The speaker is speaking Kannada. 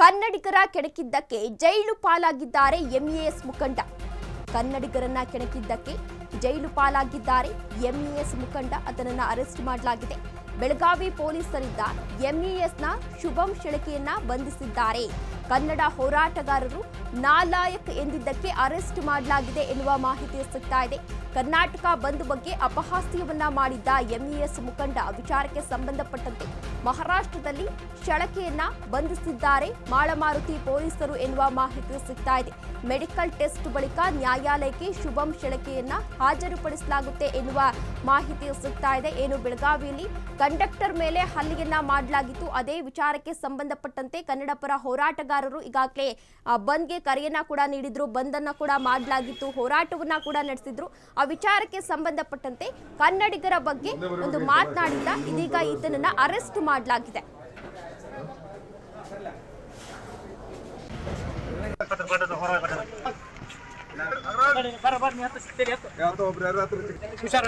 ಕನ್ನಡಿಗರ ಕೆಣಕಿದ್ದಕ್ಕೆ ಜೈಲು ಪಾಲಾಗಿದ್ದಾರೆ ಎಂಇಎಸ್ ಮುಖಂಡ. ಕನ್ನಡಿಗರನ್ನ ಕೆಣಕಿದ್ದಕ್ಕೆ ಜೈಲು ಪಾಲಾಗಿದ್ದಾರೆ ಎಂಇಎಸ್ ಮುಖಂಡ. ಅದನ್ನು ಅರೆಸ್ಟ್ ಮಾಡಲಾಗಿದೆ. ಬೆಳಗಾವಿ ಪೊಲೀಸರಿಂದ ಎಂಇಎಸ್ನ ಶುಭಂ ಶೆಳಕೆಯನ್ನ ಬಂಧಿಸಿದ್ದಾರೆ. ಕನ್ನಡ ಹೋರಾಟಗಾರರು ನಾಲಾಯಕ್ ಎಂದಿದ್ದಕ್ಕೆ ಅರೆಸ್ಟ್ ಮಾಡಲಾಗಿದೆ ಎನ್ನುವ ಮಾಹಿತಿ ಸಿಗ್ತಾ ಇದೆ. ಕರ್ನಾಟಕ ಬಂದ್ ಬಗ್ಗೆ ಅಪಹಾಸ್ಯವನ್ನ ಮಾಡಿದ್ದ ಎಂಇಎಸ್ ಮುಖಂಡ ವಿಚಾರಕ್ಕೆ ಸಂಬಂಧಪಟ್ಟಂತೆ ಮಹಾರಾಷ್ಟ್ರದಲ್ಲಿ ಶೆಳಕೆಯನ್ನ ಬಂಧಿಸಿದ್ದಾರೆ ಮಾಳಮಾರುತಿ ಪೊಲೀಸರು ಎನ್ನುವ ಮಾಹಿತಿ ಸಿಗ್ತಾ ಇದೆ. ಮೆಡಿಕಲ್ ಟೆಸ್ಟ್ ಬಳಿಕ ನ್ಯಾಯಾಲಯಕ್ಕೆ ಶುಭಂ ಶೆಳಕೆಯನ್ನ ಹಾಜರುಪಡಿಸಲಾಗುತ್ತೆ ಎನ್ನುವ ಮಾಹಿತಿ ಸಿಗ್ತಾ ಇದೆ. ಏನು ಬೆಳಗಾವಿಯಲ್ಲಿ ಕಂಡಕ್ಟರ್ ಮೇಲೆ ಹಲ್ಲೆಯನ್ನ ಮಾಡಲಾಗಿತ್ತು. ಅದೇ ವಿಚಾರಕ್ಕೆ ಸಂಬಂಧಪಟ್ಟಂತೆ ಕನ್ನಡ ಪರ ಹೋರಾಟಗಾರರು ಈಗಾಗಲೇ ಬಂದ್ಗೆ ಕರೆಯನ್ನ ಕೂಡ ನೀಡಿದ್ರು. ಬಂದನ್ನ ಕೂಡ ಮಾಡಲಾಗಿತ್ತು, ಹೋರಾಟವನ್ನ ಕೂಡ ನಡೆಸಿದ್ರು. ಆ ವಿಚಾರಕ್ಕೆ ಸಂಬಂಧಪಟ್ಟಂತೆ ಕನ್ನಡಿಗರ ಬಗ್ಗೆ ಒಂದು ಮಾತನಾಡಿದ್ದ. ಇದೀಗ ಈತನನ್ನ ಅರೆಸ್ಟ್ ಮಾಡಲಾಗಿದೆ. ಹುಷಾರ್